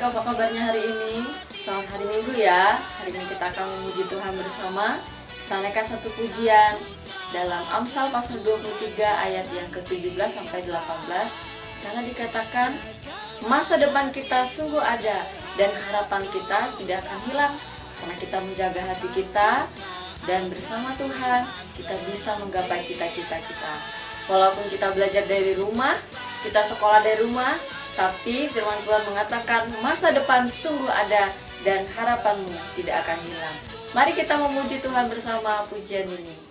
adik-adikku, apa kabarnya hari ini? Selamat hari Minggu ya. Hari ini kita akan memuji Tuhan bersama. Kita naikkan satu pujian dalam Amsal pasal 23 ayat yang ke-17 sampai 18. Sana dikatakan, masa depan kita sungguh ada dan harapan kita tidak akan hilang karena kita menjaga hati kita, dan bersama Tuhan kita bisa menggapai cita-cita kita. Walaupun kita belajar dari rumah, kita sekolah dari rumah, tapi firman Tuhan mengatakan masa depan sungguh ada dan harapanmu tidak akan hilang. Mari kita memuji Tuhan bersama pujian ini.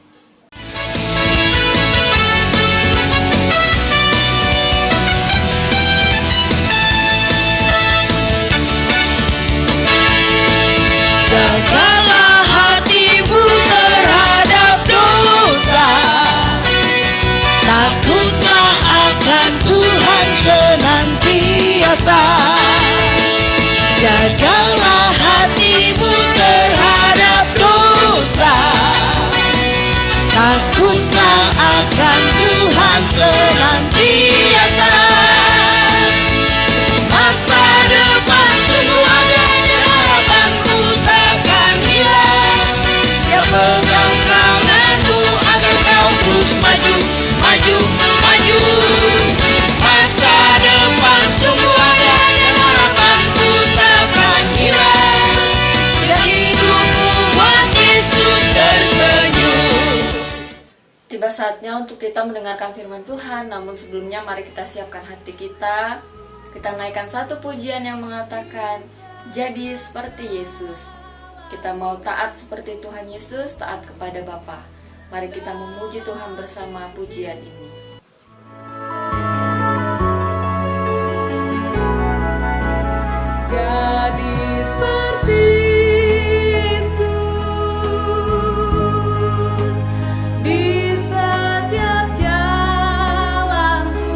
Jagalah hatimu terhadap dosa, takutlah akan Tuhan senantiasa. Jagalah hatimu terhadap dosa, takutlah akan Tuhan senantiasa. Masa depan sungguh ada dan harapanmu takkan hilang. Dia pegang tanganmu agar kau terus maju, maju, maju. Masa depan sungguh ada dan harapanmu takkan hilang. Dan hidupmu buat Yesus tersenyum. Tiba saatnya untuk kita mendengarkan firman Tuhan. Namun sebelumnya mari kita siapkan hati kita. Kita naikkan satu pujian yang mengatakan, jadi seperti Yesus. Kita mau taat seperti Tuhan Yesus, taat kepada Bapa. Mari kita memuji Tuhan bersama pujian ini. Jadi seperti Yesus di setiap jalanku,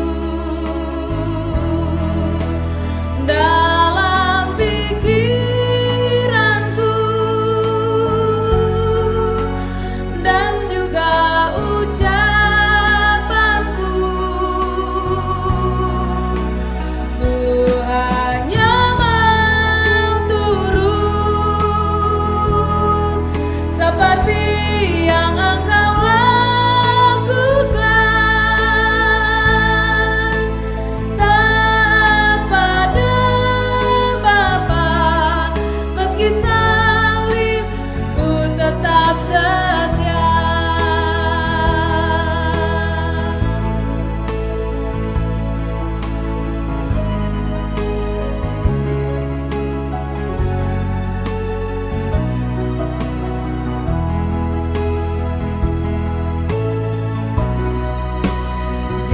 dalam pikiranku dan juga ucapanku. Ku hanya mau turut seperti yang Engkau lakukan. Taat pada Bapa, meski salib ku tetap setia.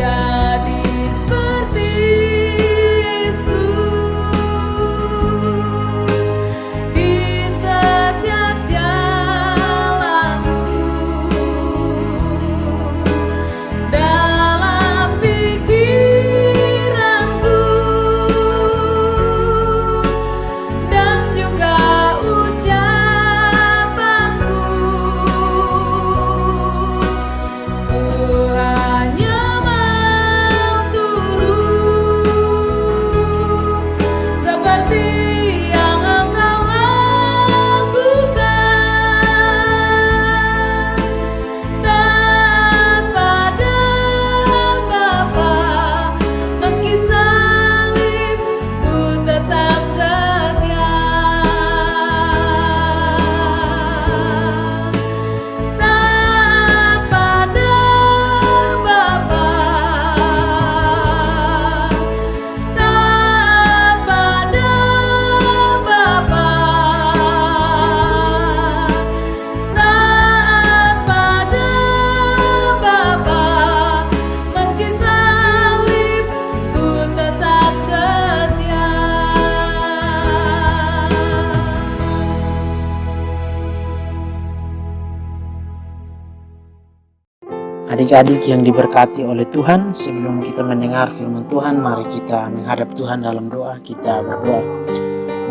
Jadi seperti Yesus di setiap jalanku, dalam pikiranku dan juga ucapanku. Ku hanya mau turut seperti yang Engkau lakukan. Taat pada Bapa, meski salib ku tetap setia. Taat pada Bapa, taat pada Bapa, taat pada Bapa, meski salib ku tetap setia. Adik-adik yang diberkati oleh Tuhan, sebelum kita mendengar firman Tuhan, mari kita menghadap Tuhan dalam doa. Kita berdoa.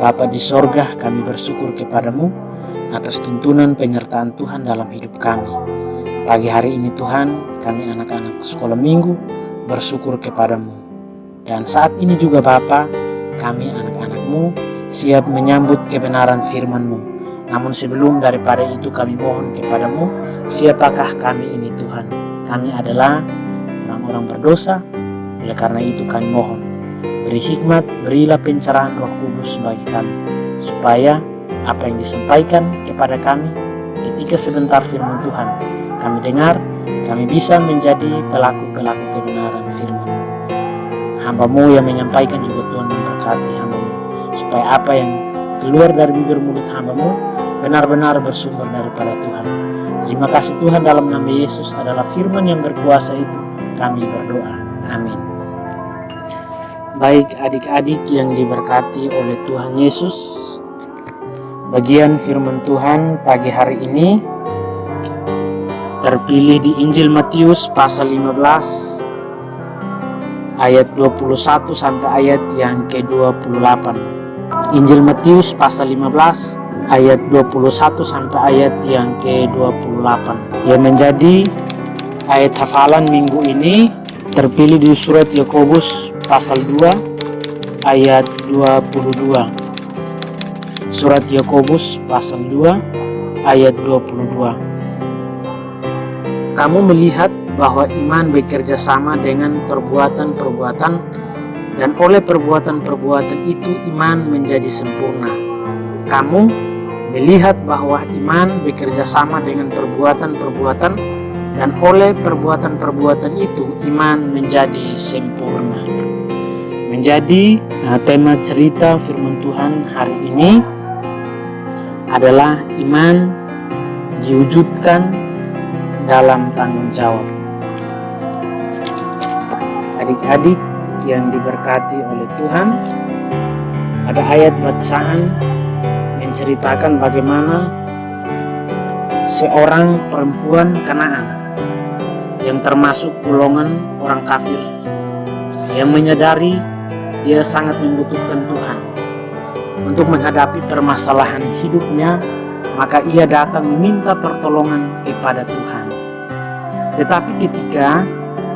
Bapa di sorga, kami bersyukur kepadamu atas tuntunan penyertaan Tuhan dalam hidup kami. Pagi hari ini Tuhan, kami anak-anak sekolah minggu bersyukur kepadamu. Dan saat ini juga Bapa, kami anak-anak hatimu siap menyambut kebenaran firman-Mu. Namun sebelum daripada itu kami mohon kepadamu, siapakah kami ini Tuhan? Kami adalah orang-orang berdosa, oleh karena itu kami mohon, beri hikmat, berilah pencerahan Roh Kudus bagi kami, supaya apa yang disampaikan kepada kami ketika sebentar firman Tuhan kami dengar, kami bisa menjadi pelaku-pelaku kebenaran firman-Mu. Hamba-Mu yang menyampaikan juga Tuhan memberkati hamba-Mu, supaya apa yang keluar dari bibir mulut hamba-Mu benar-benar bersumber daripada Tuhan. Terima kasih Tuhan, dalam nama Yesus adalah firman yang berkuasa itu kami berdoa. Amin. Baik adik-adik yang diberkati oleh Tuhan Yesus, bagian firman Tuhan pagi hari ini terpilih di Injil Matius pasal 15 ayat 21 sampai ayat yang ke-28. Injil Matius pasal 15 ayat 21 sampai ayat yang ke-28 yang menjadi ayat hafalan minggu ini terpilih di surat Yakobus pasal 2 ayat 22. Surat Yakobus pasal 2 ayat 22. Kamu melihat bahwa iman bekerja sama dengan perbuatan-perbuatan, dan oleh perbuatan-perbuatan itu iman menjadi sempurna. Kamu melihat bahwa iman bekerja sama dengan perbuatan-perbuatan, dan oleh perbuatan-perbuatan itu iman menjadi sempurna. Menjadi tema cerita firman Tuhan hari ini adalah iman diwujudkan dalam tanggung jawab. Adik-adik yang diberkati oleh Tuhan, ada ayat bacaan menceritakan bagaimana seorang perempuan Kanaan yang termasuk golongan orang kafir yang menyadari dia sangat membutuhkan Tuhan untuk menghadapi permasalahan hidupnya, maka ia datang meminta pertolongan kepada Tuhan. Tetapi ketika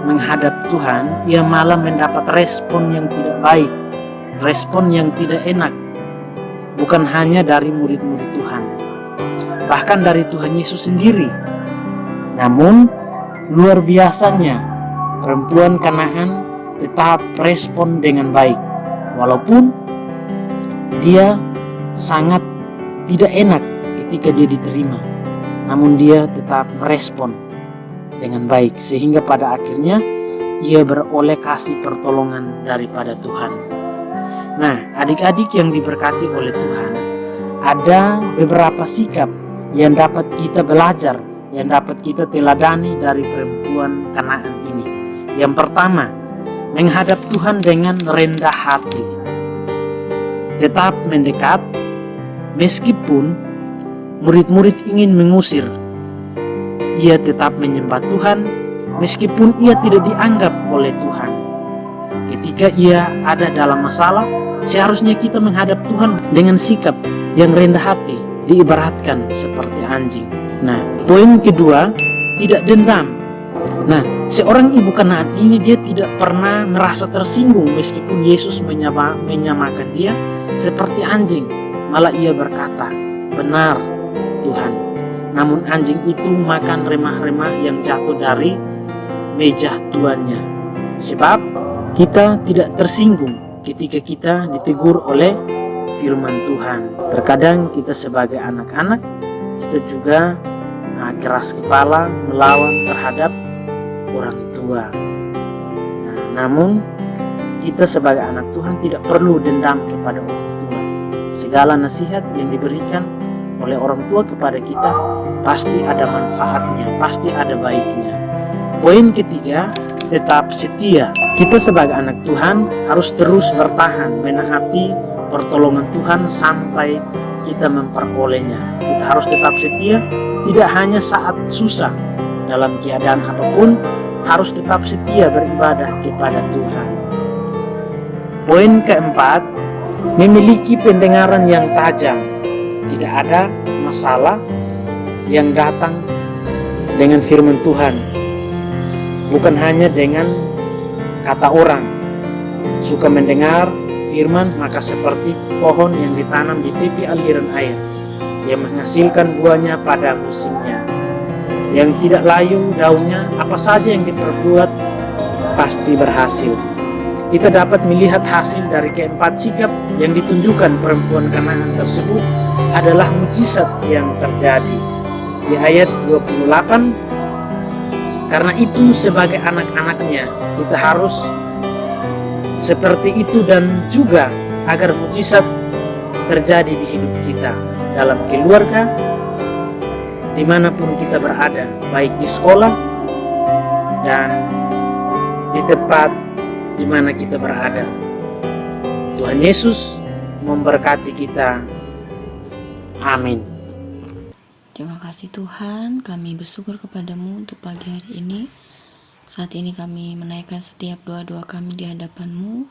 menghadap Tuhan, ia malah mendapat respon yang tidak baik, respon yang tidak enak, bukan hanya dari murid-murid Tuhan, bahkan dari Tuhan Yesus sendiri. Namun luar biasanya perempuan Kanaan tetap respon dengan baik, walaupun dia sangat tidak enak ketika dia diterima, namun dia tetap merespon dengan baik, sehingga pada akhirnya ia beroleh kasih pertolongan daripada Tuhan. Nah, adik-adik yang diberkati oleh Tuhan, ada beberapa sikap yang dapat kita belajar, yang dapat kita teladani dari perempuan Kanaan ini. Yang pertama, menghadap Tuhan dengan rendah hati, tetap mendekat meskipun murid-murid ingin mengusir. Ia tetap menyembah Tuhan meskipun ia tidak dianggap oleh Tuhan. Ketika ia ada dalam masalah, seharusnya kita menghadap Tuhan dengan sikap yang rendah hati, diibaratkan seperti anjing. Nah, poin kedua, tidak dendam. Nah, seorang ibu Kanaan ini dia tidak pernah merasa tersinggung meskipun Yesus menyamakan dia seperti anjing. Malah ia berkata, "Benar, Tuhan." Namun anjing itu makan remah-remah yang jatuh dari meja tuannya. Sebab kita tidak tersinggung ketika kita ditegur oleh firman Tuhan. Terkadang kita sebagai anak-anak, kita juga keras kepala melawan terhadap orang tua. Namun kita sebagai anak Tuhan tidak perlu dendam kepada orang tua. Segala nasihat yang diberikan oleh orang tua kepada kita pasti ada manfaatnya, pasti ada baiknya. Poin ketiga, tetap setia. Kita sebagai anak Tuhan harus terus bertahan menanti pertolongan Tuhan sampai kita memperolehnya. Kita harus tetap setia, tidak hanya saat susah, dalam keadaan apapun harus tetap setia beribadah kepada Tuhan. Poin keempat, memiliki pendengaran yang tajam. Tidak ada masalah yang datang dengan firman Tuhan, bukan hanya dengan kata orang. Suka mendengar firman, maka seperti pohon yang ditanam di tepi aliran air, yang menghasilkan buahnya pada musimnya, yang tidak layu daunnya, apa saja yang diperbuat pasti berhasil. Kita dapat melihat hasil dari keempat sikap yang ditunjukkan perempuan Kanaan tersebut adalah mujizat yang terjadi. Di ayat 28, karena itu sebagai anak-anaknya kita harus seperti itu, dan juga agar mujizat terjadi di hidup kita, dalam keluarga, dimanapun kita berada, baik di sekolah dan di tempat di mana kita berada. Tuhan Yesus memberkati kita. Amin. Terima kasih Tuhan, kami bersyukur kepadamu untuk pagi hari ini. Saat ini kami menaikkan setiap doa-doa kami di hadapan-Mu.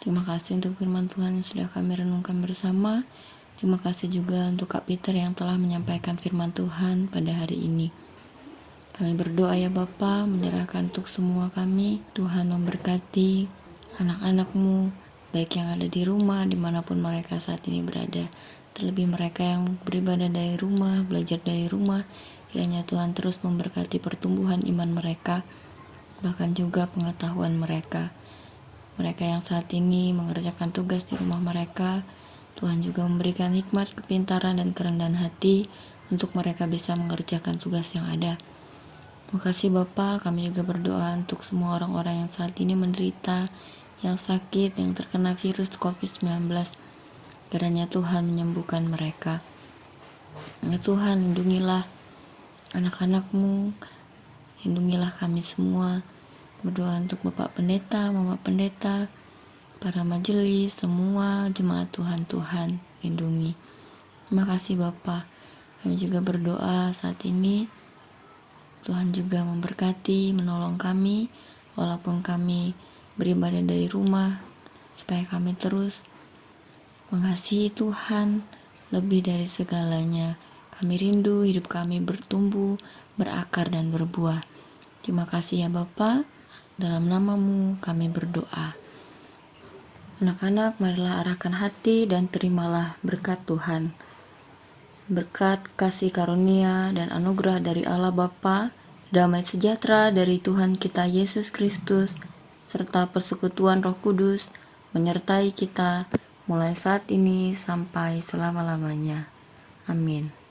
Terima kasih untuk firman Tuhan yang sudah kami renungkan bersama. Terima kasih juga untuk Kak Peter yang telah menyampaikan firman Tuhan pada hari ini. Kami berdoa ya Bapa, menyerahkan untuk semua kami. Tuhan memberkati anak-anak-Mu, baik yang ada di rumah, dimanapun mereka saat ini berada. Terlebih mereka yang beribadah dari rumah, belajar dari rumah. Kiranya Tuhan terus memberkati pertumbuhan iman mereka, bahkan juga pengetahuan mereka. Mereka yang saat ini mengerjakan tugas di rumah mereka, Tuhan juga memberikan hikmat, kepintaran, dan kerendahan hati untuk mereka bisa mengerjakan tugas yang ada. Terima kasih Bapa, kami juga berdoa untuk semua orang-orang yang saat ini menderita, yang sakit, yang terkena virus COVID-19. Kiranya Tuhan menyembuhkan mereka. Ya Tuhan, lindungilah anak-anak-Mu, lindungilah kami semua. Berdoa untuk Bapak Pendeta, Mama Pendeta, para majelis, semua jemaat Tuhan, lindungi. Terima kasih Bapa. Kami juga berdoa saat ini, Tuhan juga memberkati, menolong kami, walaupun kami beribadah dari rumah, supaya kami terus mengasihi Tuhan lebih dari segalanya. Kami rindu hidup kami bertumbuh, berakar, dan berbuah. Terima kasih ya Bapa, dalam nama-Mu kami berdoa. Anak-anak, marilah arahkan hati dan terimalah berkat Tuhan. Berkat, kasih karunia, dan anugerah dari Allah Bapa, damai sejahtera dari Tuhan kita Yesus Kristus, serta persekutuan Roh Kudus menyertai kita mulai saat ini sampai selama-lamanya. Amin.